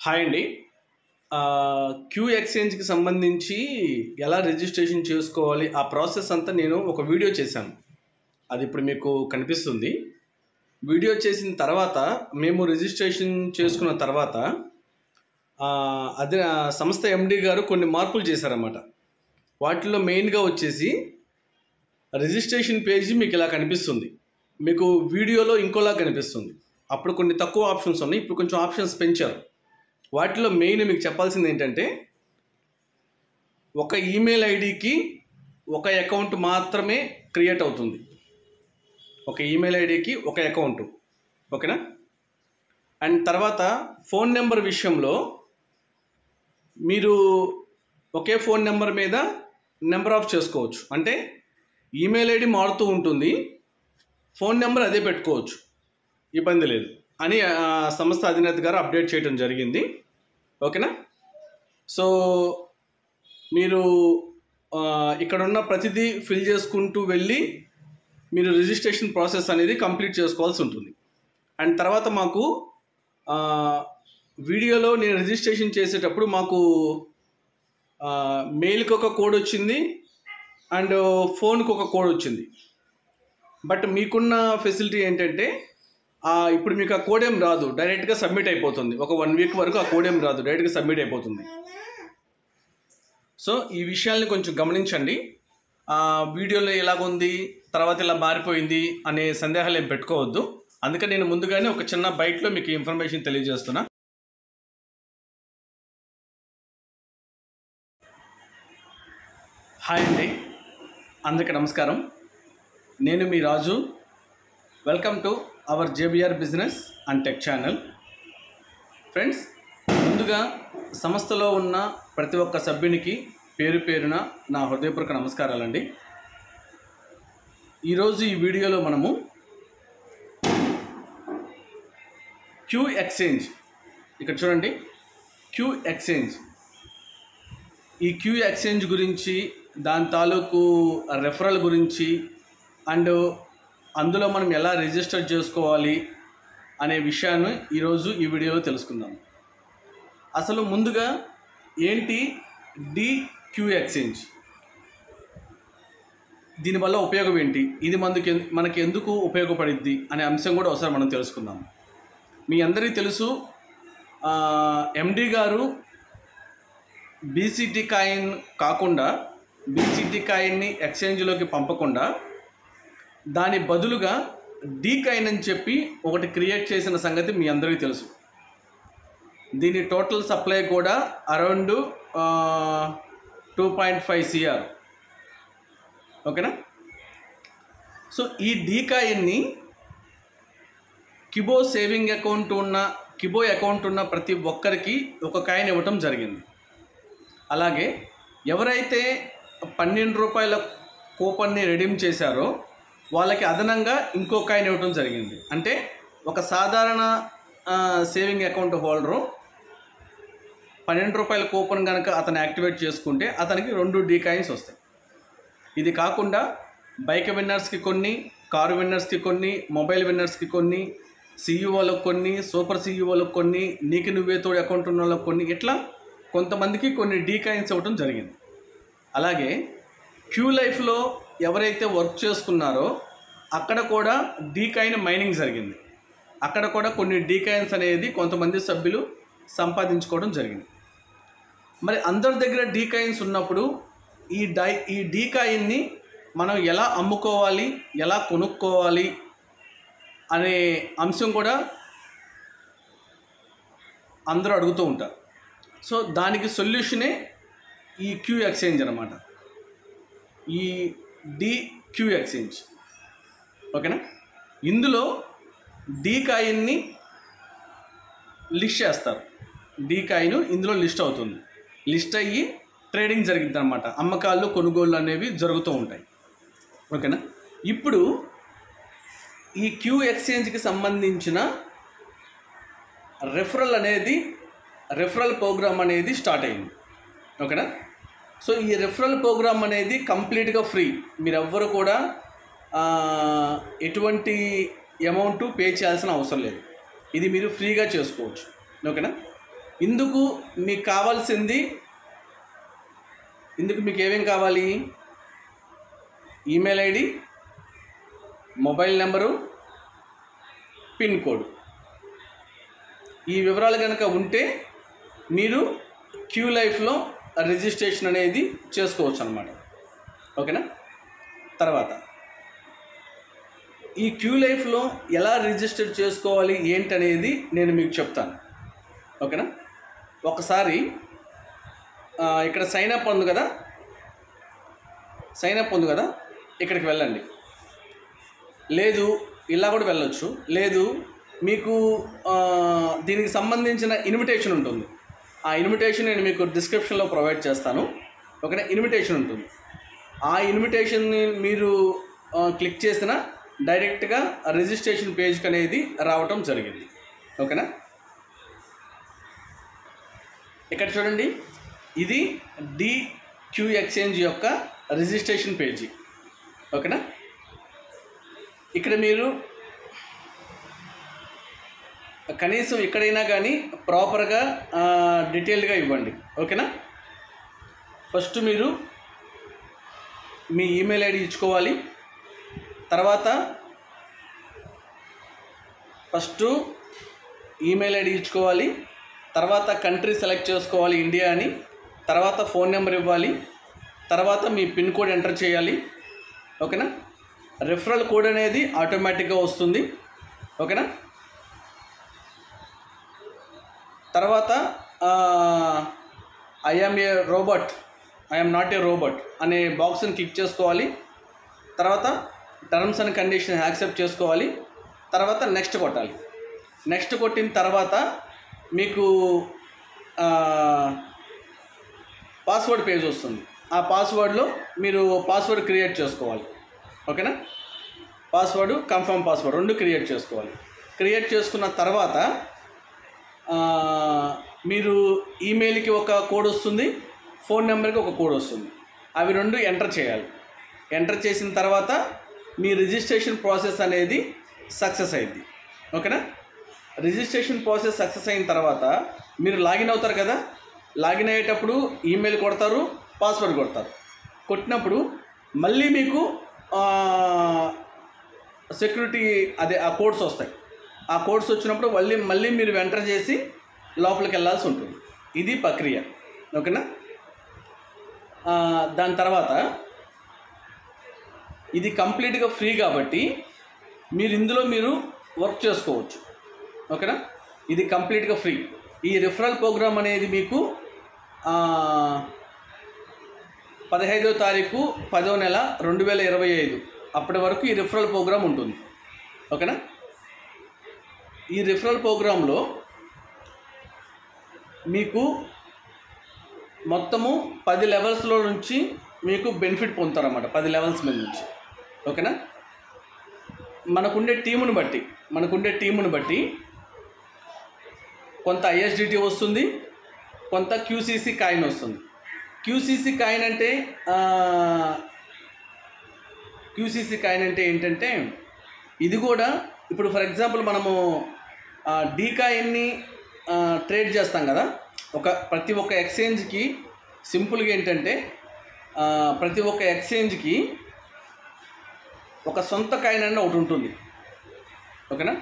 Hi అండి. Queue ఎక్స్చేంజ్కి సంబంధించి ఎలా రిజిస్ట్రేషన్ చేసుకోవాలి ఆ ప్రాసెస్ అంతా నేను ఒక వీడియో చేశాను. అది ఇప్పుడు మీకు కనిపిస్తుంది. వీడియో చేసిన తర్వాత మేము రిజిస్ట్రేషన్ చేసుకున్న తర్వాత అదే సంస్థ ఎండి గారు కొన్ని మార్పులు చేశారన్నమాట. వాటిలో మెయిన్గా వచ్చేసి రిజిస్ట్రేషన్ పేజీ మీకు ఇలా కనిపిస్తుంది, మీకు వీడియోలో ఇంకోలా కనిపిస్తుంది. అప్పుడు కొన్ని తక్కువ ఆప్షన్స్ ఉన్నాయి, ఇప్పుడు కొంచెం ఆప్షన్స్ పెంచారు. వాటిలో మెయిన్ మీకు చెప్పాల్సింది ఏంటంటే, ఒక ఈమెయిల్ ఐడికి ఒక అకౌంట్ మాత్రమే క్రియేట్ అవుతుంది. ఒక ఈమెయిల్ ఐడికి ఒక అకౌంట్, ఓకేనా. అండ్ తర్వాత ఫోన్ నెంబర్ విషయంలో మీరు ఒకే ఫోన్ నెంబర్ మీద నెంబర్ ఆఫ్ చేసుకోవచ్చు. అంటే ఈమెయిల్ ఐడి మారుతూ ఉంటుంది, ఫోన్ నెంబర్ అదే పెట్టుకోవచ్చు, ఇబ్బంది లేదు అని సంస్థ అధినేత గారు అప్డేట్ చేయడం జరిగింది, ఓకేనా. సో మీరు ఇక్కడ ఉన్న ప్రతిదీ ఫిల్ చేసుకుంటూ వెళ్ళి మీరు రిజిస్ట్రేషన్ ప్రాసెస్ అనేది కంప్లీట్ చేసుకోవాల్సి ఉంటుంది. అండ్ తర్వాత మాకు వీడియోలో నేను రిజిస్ట్రేషన్ చేసేటప్పుడు మాకు మెయిల్కి ఒక కోడ్ వచ్చింది అండ్ ఫోన్కి ఒక కోడ్ వచ్చింది. బట్ మీకున్న ఫెసిలిటీ ఏంటంటే ఇప్పుడు మీకు ఆ కోడ్ ఏం రాదు, డైరెక్ట్గా సబ్మిట్ అయిపోతుంది. ఒక 1 వీక్ వరకు ఆ కోడ్ ఏం రాదు, డైరెక్ట్గా సబ్మిట్ అయిపోతుంది. సో ఈ విషయాల్ని కొంచెం గమనించండి. వీడియోలో ఎలాగుంది, తర్వాత ఇలా మారిపోయింది అనే సందేహాలు ఏం పెట్టుకోవద్దు. అందుకని నేను ముందుగానే ఒక చిన్న బైట్లో మీకు ఇన్ఫర్మేషన్ తెలియజేస్తున్నా. హాయ్ అండి, అందరికీ నమస్కారం. నేను మీ Raju. Welcome to our JBR business and tech channel. Friends, ముందుగా సంస్థలో ఉన్న ప్రతి ఒక్క సభ్యునికి పేరు పేరున నా హృదయపూర్వక నమస్కారాలండి. ఈరోజు ఈ వీడియోలో మనము క్యూ ఎక్స్చేంజ్, ఇక్కడ చూడండి, క్యూ ఎక్స్చేంజ్, ఈ క్యూ ఎక్స్చేంజ్ గురించి, దాని తాలూకు రెఫరల్ గురించి అండ్ అందులో మనం ఎలా రిజిస్టర్ చేసుకోవాలి అనే విషయాన్ని ఈరోజు ఈ వీడియోలో తెలుసుకుందాం. అసలు ముందుగా ఏంటి క్యూ ఎక్స్చేంజ్, దీనివల్ల ఉపయోగం ఏంటి, ఇది మనకి ఎందుకు ఉపయోగపడిద్ది అనే అంశం కూడా ఒకసారి మనం తెలుసుకుందాం. మీ అందరికీ తెలుసు, ఎండి గారు బీసీటీ కాయిన్ కాకుండా, బీసీటీ కాయిన్ని ఎక్స్చేంజ్లోకి పంపకుండా దాని బదులుగా డీ కాయిన్ అని చెప్పి ఒకటి క్రియేట్ చేసిన సంగతి మీ అందరికీ తెలుసు. దీని టోటల్ సప్లై కూడా అరౌండ్ 2.5 CR, ఓకేనా. సో ఈ డీ కాయిన్ని కిబో సేవింగ్ అకౌంట్ ఉన్న, కిబో అకౌంట్ ఉన్న ప్రతి ఒక్కరికి ఒక కాయిన్ ఇవ్వటం జరిగింది. అలాగే ఎవరైతే 12 రూపాయల కూపన్ని రెడీమ్ చేశారో వాళ్ళకి అదనంగా ఇంకో కాయిన్ ఇవ్వడం జరిగింది. అంటే ఒక సాధారణ సేవింగ్ అకౌంట్ హోల్డరు 12 రూపాయల కూపన్ కనుక అతను యాక్టివేట్ చేసుకుంటే అతనికి 2 డీ కాయిన్స్ వస్తాయి. ఇది కాకుండా బైక్ విన్నర్స్కి కొన్ని, కారు విన్నర్స్కి కొన్ని, మొబైల్ విన్నర్స్కి కొన్ని, సిఇఓలకు కొన్ని, సూపర్ సిఇఓలకు కొన్ని, నీకు నువ్వే తోడు అకౌంట్ ఉన్న వాళ్ళకి కొన్ని, ఇట్లా కొంతమందికి కొన్ని డీ కాయిన్స్ ఇవ్వడం జరిగింది. అలాగే క్యూ లైఫ్లో ఎవరైతే వర్క్ చేసుకున్నారో అక్కడ కూడా డీ కాయిన్ మైనింగ్ జరిగింది. అక్కడ కూడా కొన్ని డీ కాయిన్స్ అనేది కొంతమంది సభ్యులు సంపాదించుకోవడం జరిగింది. మరి అందరి దగ్గర డీ కాయిన్స్ ఉన్నప్పుడు ఈ డీ కాయిన్ని మనం ఎలా అమ్ముకోవాలి, ఎలా కొనుక్కోవాలి అనే అంశం కూడా అందరూ అడుగుతూ ఉంటారు. సో దానికి సొల్యూషనే ఈ క్యూ ఎక్స్చేంజ్ అన్నమాట, ఈ క్యూ ఎక్స్చేంజ్, ఓకేనా. ఇందులో డీ కాయిన్ని లిస్ట్ చేస్తారు. డీ కాయిన్ ఇందులో లిస్ట్ అవుతుంది, లిస్ట్ అయ్యి ట్రేడింగ్ జరిగింది అన్నమాట. అమ్మకాలు కొనుగోళ్ళు అనేవి జరుగుతూ ఉంటాయి, ఓకేనా. ఇప్పుడు ఈ క్యూ ఎక్స్చేంజ్కి సంబంధించిన రెఫరల్ ప్రోగ్రామ్ అనేది స్టార్ట్ అయింది, ఓకేనా. సో ఈ రెఫరల్ ప్రోగ్రామ్ అనేది కంప్లీట్గా ఫ్రీ. మీరెవ్వరు కూడా ఎటువంటి అమౌంట్ పే చేయాల్సిన అవసరం లేదు. ఇది మీరు ఫ్రీగా చేసుకోవచ్చు, ఓకేనా. ఇందుకు మీకు కావాల్సింది, ఇందుకు మీకు ఏమేం కావాలి? Email ID, mobile number, pin code. ఈ వివరాలు కనుక ఉంటే మీరు క్యూ లైఫ్లో రిజిస్ట్రేషన్ అనేది చేసుకోవచ్చు అన్నమాట. ఓకేనా? తర్వాత ఈ క్యూ లైఫ్లో ఎలా రిజిస్టర్ చేసుకోవాలి ఏంటనేది నేను మీకు చెప్తాను. ఓకేనా? ఒకసారి ఇక్కడ సైన్ అప్ ఉంది కదా, ఇక్కడికి వెళ్ళండి. లేదు ఇలా కూడా వెళ్ళొచ్చు. లేదు మీకు దీనికి సంబంధించిన ఇన్విటేషన్ ఉంటుంది. ఆ ఇన్విటేషన్ నేను మీకు డిస్క్రిప్షన్లో ప్రొవైడ్ చేస్తాను. ఓకేనా? ఇన్విటేషన్ ఉంటుంది. ఆ ఇన్విటేషన్ని మీరు క్లిక్ చేసిన డైరెక్ట్గా రిజిస్ట్రేషన్ పేజ్కి అనేది రావటం జరిగింది. ఓకేనా? ఇక్కడ చూడండి, ఇది DQ ఎక్స్చేంజ్ యొక్క రిజిస్ట్రేషన్ పేజీ. ఓకేనా? ఇక్కడ మీరు కనీసం ఎక్కడైనా కానీ ప్రాపర్గా డీటెయిల్డ్గా ఇవ్వండి. ఓకేనా? ఫస్ట్ మీరు మీ ఈమెయిల్ ఐడి ఇచ్చుకోవాలి. తర్వాత తర్వాత కంట్రీ సెలెక్ట్ చేసుకోవాలి, ఇండియా అని. తర్వాత ఫోన్ నెంబర్ ఇవ్వాలి. తర్వాత మీ పిన్ కోడ్ ఎంటర్ చేయాలి. ఓకేనా? రిఫరల్ కోడ్ అనేది ఆటోమేటిక్గా వస్తుంది. ఓకేనా? తర్వాత I am not a robot అనే బాక్స్ని క్లిక్ చేసుకోవాలి. తర్వాత టర్మ్స్ అండ్ కండిషన్ యాక్సెప్ట్ చేసుకోవాలి. తర్వాత నెక్స్ట్ కొట్టాలి. నెక్స్ట్ కొట్టిన తర్వాత మీకు పాస్వర్డ్ పేజ్ వస్తుంది. ఆ పాస్వర్డ్లో మీరు పాస్వర్డ్ క్రియేట్ చేసుకోవాలి. ఓకేనా? పాస్వర్డ్, కన్ఫర్మ్ పాస్వర్డ్ 2 క్రియేట్ చేసుకోవాలి. క్రియేట్ చేసుకున్న తర్వాత మీరు ఈమెయిల్కి ఒక కోడ్ వస్తుంది, ఫోన్ నెంబర్కి ఒక కోడ్ వస్తుంది. అవి 2 ఎంటర్ చేయాలి. ఎంటర్ చేసిన తర్వాత మీ రిజిస్ట్రేషన్ ప్రాసెస్ అనేది సక్సెస్ అయింది. ఓకేనా? రిజిస్ట్రేషన్ ప్రాసెస్ సక్సెస్ అయిన తర్వాత మీరు లాగిన్ అవుతారు కదా. లాగిన్ అయ్యేటప్పుడు ఈమెయిల్ కొడతారు, పాస్వర్డ్ కొడతారు. కొట్టినప్పుడు మళ్ళీ మీకు సెక్యూరిటీ ఆ కోడ్స్ వస్తాయి. ఆ కోడ్స్ వచ్చినప్పుడు మళ్ళీ మీరు ఎంటర్ చేసి లోపలికి వెళ్ళాల్సి ఉంటుంది. ఇది ప్రక్రియ. ఓకేనా? దాని తర్వాత ఇది కంప్లీట్గా ఫ్రీ కాబట్టి ఇందులో మీరు వర్క్ చేసుకోవచ్చు. ఓకేనా? ఇది కంప్లీట్గా ఫ్రీ. ఈ రిఫరల్ ప్రోగ్రామ్ అనేది మీకు 15వ తారీఖు 10వ నెల 2025 అప్పటి వరకు ఈ రిఫరల్ ప్రోగ్రామ్ ఉంటుంది. ఓకేనా? ఈ రిఫరల్ ప్రోగ్రాంలో మీకు మొత్తము 10 లెవెల్స్లో నుంచి మీకు బెనిఫిట్ పొందుతారన్నమాట. 10 లెవెల్స్ మీద నుంచి. ఓకేనా? మనకుండే టీముని బట్టి కొంత ISDT వస్తుంది, కొంత QCC కాయిన్ వస్తుంది. QCC కాయిన్ అంటే ఏంటంటే ఇది కూడా ఇప్పుడు ఫర్ ఎగ్జాంపుల్ మనము D కాయిన్ని ట్రేడ్ చేస్తాం కదా. ప్రతి ఒక్క ఎక్స్చేంజ్కి సింపుల్గా ఏంటంటే ప్రతి ఒక్క ఎక్స్చేంజ్కి ఒక సొంత కాయిన్ అన్న ఒకటి ఉంటుంది. ఓకేనా?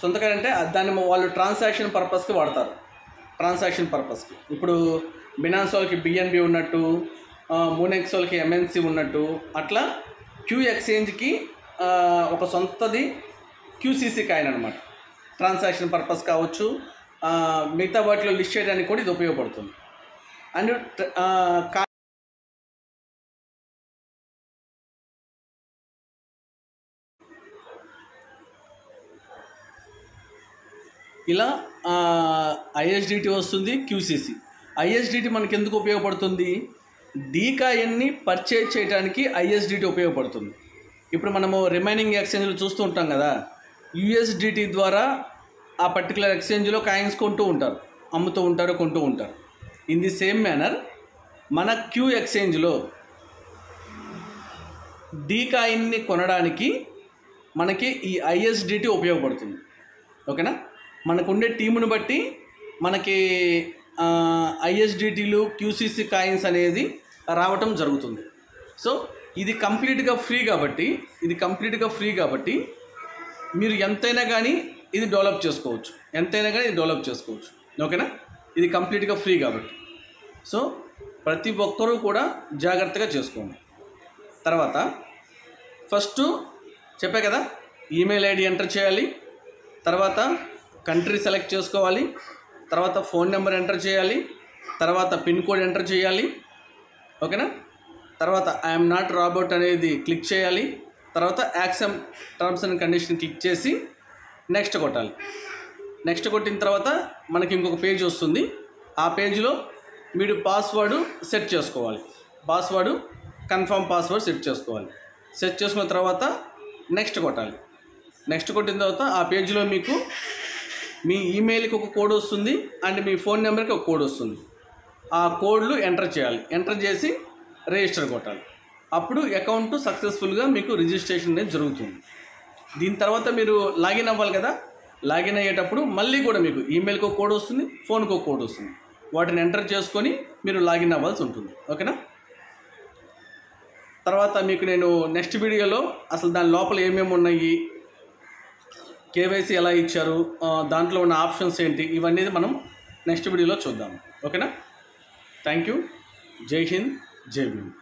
సొంత కాయిన్ అంటే దాన్ని వాళ్ళు ట్రాన్సాక్షన్ పర్పస్కి వాడతారు. ఇప్పుడు బినాన్స్ వాళ్ళకి BNB ఉన్నట్టు, మూనెక్స్ వాళ్ళకి MNC ఉన్నట్టు, అట్లా క్యూ ఎక్స్చేంజ్కి ఒక సొంతది QCC కాయిన్ అనమాట. ట్రాన్సాక్షన్ పర్పస్ కావచ్చు, మిగతా వాటిలో లిస్ట్ చేయడానికి కూడా ఇది ఉపయోగపడుతుంది. అండ్ ఇలా ISDT వస్తుంది, QCC. ISDT మనకి ఎందుకు ఉపయోగపడుతుంది? D కాయిన్ని పర్చేజ్ చేయడానికి ISDT ఉపయోగపడుతుంది. ఇప్పుడు మనము రిమైనింగ్ ఎక్స్చేంజ్లు చూస్తూ ఉంటాం కదా, USDT ద్వారా ఆ పర్టికులర్ ఎక్స్చేంజ్లో కాయిన్స్ కొంటూ ఉంటారు, అమ్ముతూ ఉంటారు, కొంటూ ఉంటారు. ఇన్ ది సేమ్ మేనర్ మన క్యూ ఎక్స్చేంజ్లో D కాయిన్ని కొనడానికి మనకి ఈ ISDT ఉపయోగపడుతుంది. ఓకేనా? మనకుండే టీముని బట్టి మనకి ఐఎస్డిటీలు క్యూసీసీ కాయిన్స్ అనేది రావటం జరుగుతుంది. సో ఇది కంప్లీట్గా ఫ్రీ కాబట్టి మీరు ఎంతైనా కానీ ఇది డెవలప్ చేసుకోవచ్చు, ఓకేనా. ఇది కంప్లీట్గా ఫ్రీ కాబట్టి సో ప్రతి ఒక్కరూ కూడా జాగ్రత్తగా చేసుకోండి. తర్వాత ఫస్ట్ చెప్పే కదా, ఈమెయిల్ ఐడి ఎంటర్ చేయాలి, తర్వాత కంట్రీ సెలెక్ట్ చేసుకోవాలి, తర్వాత ఫోన్ నెంబర్ ఎంటర్ చేయాలి, తర్వాత పిన్ కోడ్ ఎంటర్ చేయాలి, ఓకేనా. తర్వాత ఐఎమ్ నాట్ రాబోట్ అనేది క్లిక్ చేయాలి, తర్వాత accept terms and condition click చేసి నెక్స్ట్ కొట్టాలి. నెక్స్ట్ కొట్టిన తర్వాత మనకి ఇంకొక పేజ్ వస్తుంది. ఆ పేజ్లో మీరు పాస్వర్డ్ సెట్ చేసుకోవాలి, కన్ఫర్మ్ పాస్వర్డ్ సెట్ చేసుకున్న తర్వాత నెక్స్ట్ కొట్టాలి. నెక్స్ట్ కొట్టిన తర్వాత ఆ పేజ్లో మీకు మీ ఈమెయిల్కి ఒక కోడ్ వస్తుంది అండ్ మీ ఫోన్ నెంబర్కి ఒక కోడ్ వస్తుంది. ఆ కోడ్లు ఎంటర్ చేయాలి, ఎంటర్ చేసి రిజిస్టర్ కొట్టాలి. అప్పుడు అకౌంట్ సక్సెస్ఫుల్గా మీకు రిజిస్ట్రేషన్ అనేది జరుగుతుంది. దీని తర్వాత మీరు లాగిన్ అవ్వాలి కదా, లాగిన్ అయ్యేటప్పుడు మళ్ళీ కూడా మీకు ఈమెయిల్కి ఒక కోడ్ వస్తుంది, ఫోన్కి ఒక కోడ్ వస్తుంది. వాటిని ఎంటర్ చేసుకొని మీరు లాగిన్ అవ్వాల్సి ఉంటుంది, ఓకేనా. తర్వాత మీకు నేను నెక్స్ట్ వీడియోలో అసలు దాని లోపల ఏమేమి ఉన్నాయి, కేవైసీ ఎలా ఇచ్చారు, దాంట్లో ఉన్న ఆప్షన్స్ ఏంటి, ఇవన్నీ మనం నెక్స్ట్ వీడియోలో చూద్దాం, ఓకేనా. Thank you. జై హింద్, జై భీమ్.